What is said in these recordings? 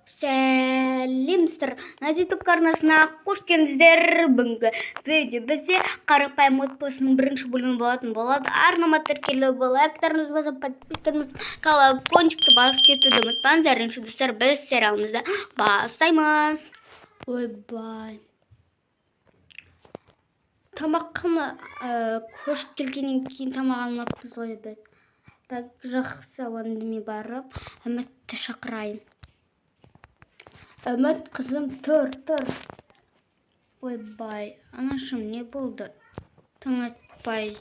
Сәлемдер, Назиток арнасына қош келдіңіздер. Бүгінгі видео бізде қарапайым отбасының бірінші бөлімі болатын болады. Арнама тіркелу лайктарыңыз басып, подпискаңыз, колокольчикті басып кетуді ұмытпаңыз. Әрине достар, біз сериалымызды бастаймыз. Ойбай. Тамаққа көшіп келгеннен кейін тамақ алмаппыз ғой біз. Так, жақсы, ондыме барып, Үмітті шақырайын. Үміт, қызым, тұр. Ойбай, анашым, не болды? Таң атпай.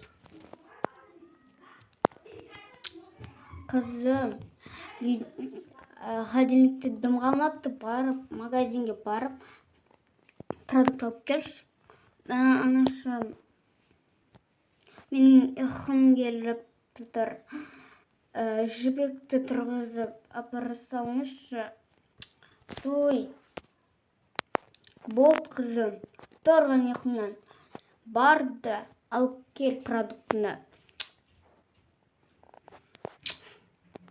Қызым, холодильникте дым қалмапты, магазинге барып, продукт алып келші. Анашым, мен ұйқым келіп тұр. Жібекті тұрғызып апара салыңызшы. Туй. Болды, қызым. Тұрған ұйқымнан. Барды, алып кел продуктыны.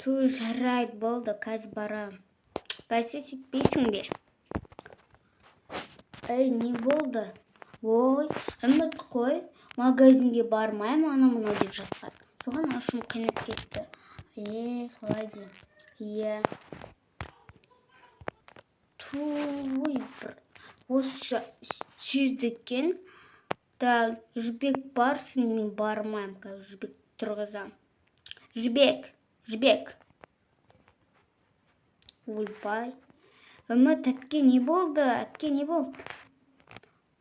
Туй, жарайды, болды, қазір барам. Бәсе сөйтпейсің бе? Эй, не болды? Ой, Үміт қой, магазинге бармаймын, ана-мынау деп жатқан. Соған ашым қайнап кетті. Солай де. Туй, осы сөзді екен. Так, жібек барсын, мен бармайым. Жібек тұрғызам. Жібек. Ойбай. Үміт, әпке не болды?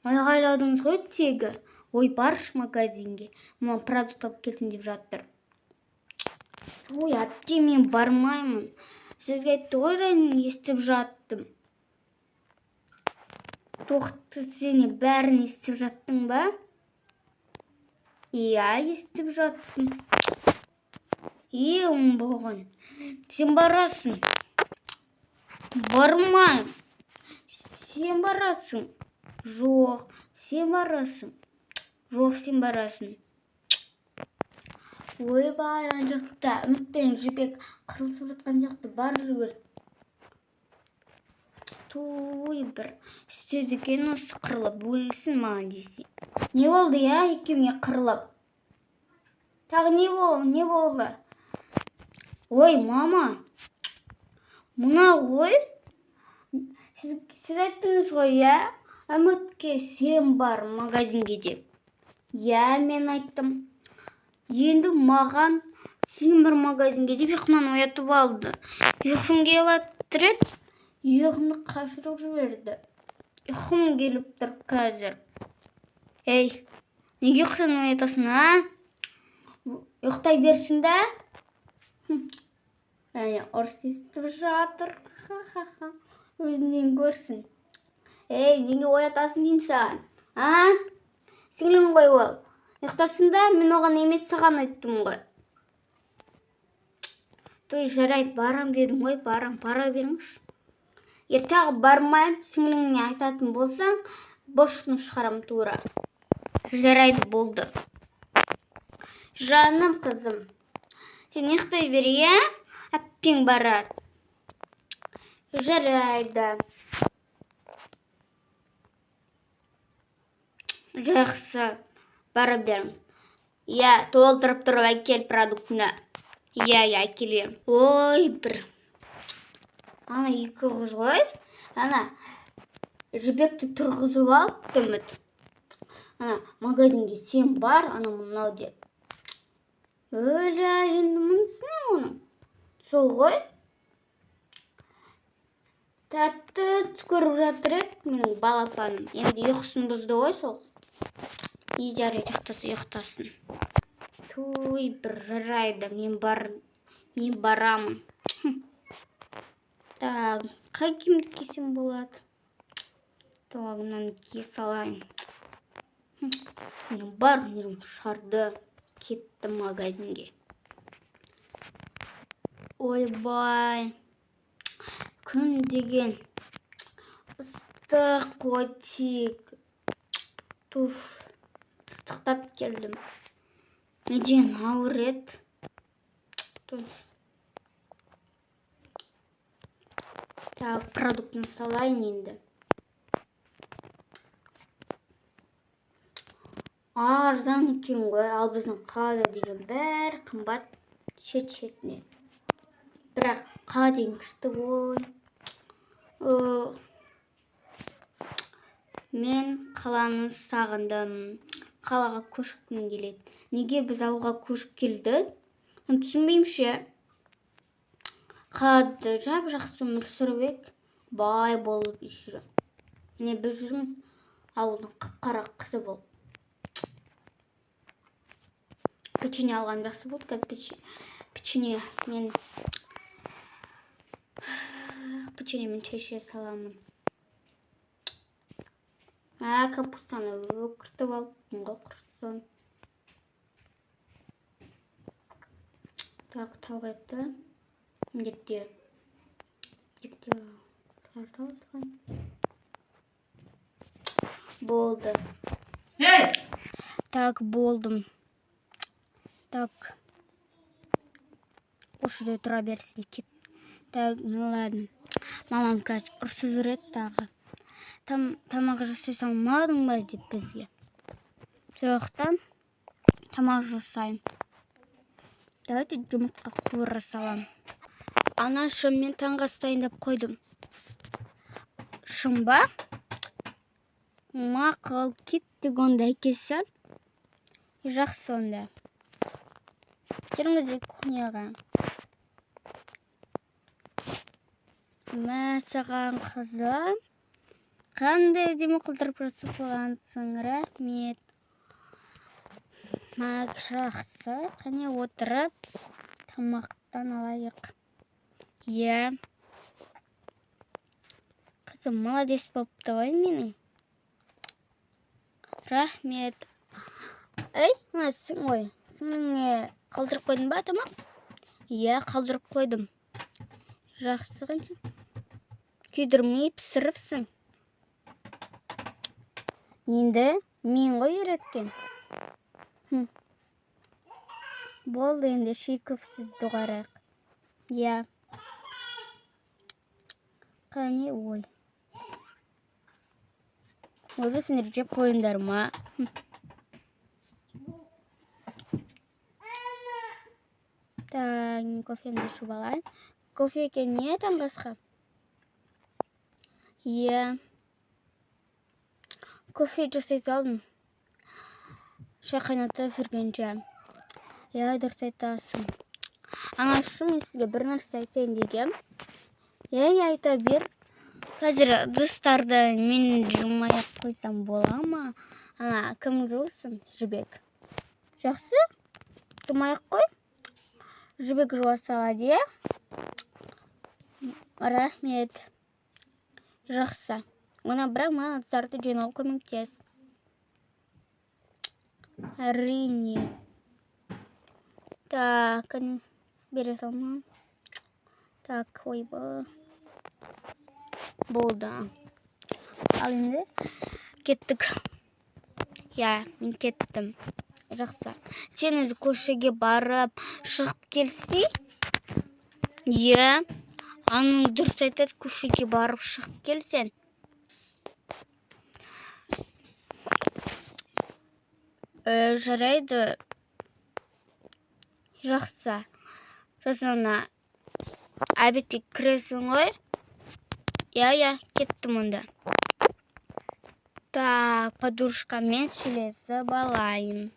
Айғайладыңыз ғой тегі. Ой, баршы магазинге. Мына продукт алып келсін деп жатыр. Ой, әпке, мен бармаймын. Сізге айтты ғой, және естіп жаттым. Тоқты, сені бәрін естіп жаттың ба? Иә, естіп жаттым. Оң болған. Сен барасың. Бармайым. Сен барасың. Жоқ, сен барасың. Ойбай, ана жақта Үміт пен Жібек қырылысып жатқан жақты бар жүгір. Туй, бір сөз екен осы қырылып өлсін маған десе. Не болды, екеуіңе қырылып? Тағы не болды? Ой, мама, мұна ғой. Сіз айттыңыз ғой, Үмітке сен бар магазинге деп. Мен айттым. Енді маған сен бір магазинге деп ұйқымнан оятып алды. Ұйқым келіп еді, ұйқымды қашырып жіберді. Ұйқым келіп тұр қазір. Ей, неге ұйқыдан оятасың, ұйықтай берсін да? Ұрыс естіп жатыр. Өзінен көрсін. Ей, неге оятасың деймін саған? Сіңлің ғой ол. Ұйықтасын да, мен оған емес саған айттым ғой. Той, жарайды, барам дедім ғой, бара беріңші. Тағы бармайым, сіңліңне айтатын болсаң, бошын шығарам тура. Жарайды, болды. Жаным, қызым. Сен ұйықтай бер, әпкең барады. Жарайды. Жақсы. Бара беріңіз. Толтырып тұрып әкел продуктыны. Әкелем. Ой, бір. Ана екі қыз ғой. Жібекті тұрғызып алып, Үміт. Магазинге сен бар, мынау деп. Енді мұнысың оның. Сол ғой. Тәтті көріп жатыр еді, менің балапаным. Енді ұйқысын бұзды ғой сол. Жарайды, ұйықтасын. Туй, бір жарайды, мен барамын. Так, қай киімді кисем болады? Талағымнан кие салайын. Менің бар нерім шарды, кетті магазинге. Ойбай, күн деген ыстық қотик. Туф. Ыстықтап келдім. Неден ауыр еді. Так, продуктын салайын енді. Арзан екен ғой, ал біздің қалада деген бәрі қымбат шет-шетінен. Бірақ қала деген күшті ғой. Мен қаланы сағындым. Қалаға көшкім келеді. Неге біз ауылға көшіп келді? Түсінбеймін ше. Қалада жап-жақсы өмір сүріп ек, бай болып жүріп. Міне біз жүрміз ауылдың қап-қара қызы болып. Печенье алған жақсы болды. Қазір печенье мен шеше саламын. Капустаны өкіртіп алыппын ғой құрсын. Так, талғайды. Міндетте тарталған. Болды. Так, болдым. Так. Осы жерде тұра берсін. Так, ну ладно. Мамам қазір ұрсып жүреді тағы. Тамағы жасай салмадың ба деп бізге. Сондықтан тамақ жасайын. Давайте жұмыртқа қуыра салам. Ана шын мен таңғы ас дайындап қойдым. Шын ба? Мақұл, кеттік онда әкесі. Жақсы онда. Жүріңіздер кухняға. Мәсіған қызым. Қандай демі қылдырып жасықлансың, рахмет. Жақсы, қане отырып, тамақтан алайық. Қызым, молодец болыпты ғой менің. Рахмет. Сің ғой, сіңліңе қалдырып қойдың ба тамақ? Қалдырып қойдым. Жақсы қаншын. Күйдірмей пісіріпсің. Енді мен ғой үйреткен. Болды енді шейкіпсіз доғарақ. Қане ой. Уже сендер жеп қойындар ма? Так, кофемді ішіп алайын. Кофеге не таңғы асқа? Кофе жасай салдым. Шай қайнатып жүргенше. Дұрыс айтасың. Ана үшін мен сізге бір нәрсе айтайын дегем. Айта бер. Қазір дыстарды мен жумай-ақ қойсам бола ма? Кім жуылсын? Жібек. Жақсы? Жумай-ақ қой? Жібек жуа салады, Рахмет. Жақсы. Оны бірақ маған ыдыстарды жинау көмектес. Әрине. Так, бере салмам. Так, ойбы. Болды. Ал енді кеттік. Мен кеттім. Жақсы. Сен өзі көшеге барып шығып келсей? Аның дұрыс айтады, көшеге барып шығып келсен. Жарайды. Жақсы. Жасына әбетте кіресің ғой? Кеттім онда. Так, подружкамен сөйлесіп алайын.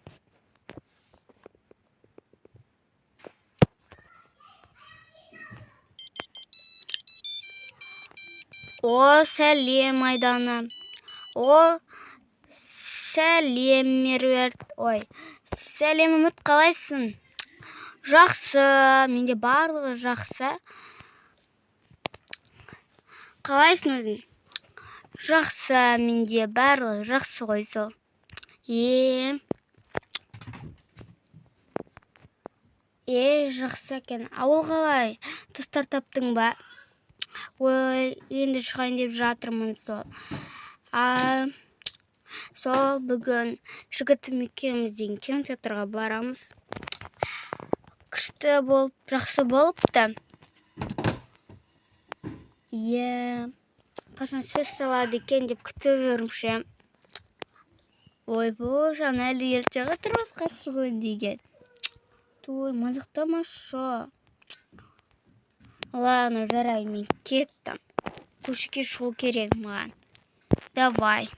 Сәлем Айдана. Сәлем Меруерт. Сәлем Үміт, қалайсың? Жақсы, менде барлығы жақсы. Қалайсың өзің? Жақсы, менде барлығы жақсы ғой сол. Жақсы екен. Ауыл қалай? Достар таптың ба? Енді шығайын деп жатырмын сол. Сол бүгін жігітім екеумізден кинотеатрға барамыз. Күшті болып, жақсы болыпты. Иә, қашан сөз салады екен деп күтіп жүрмін ше. Ойбой, ана әлі ерте тұрмасқа шығу деген. Той, мазақтамашы. Ладно, жарайды, мен кеттім. Көшеге шығу керек маған. Давай.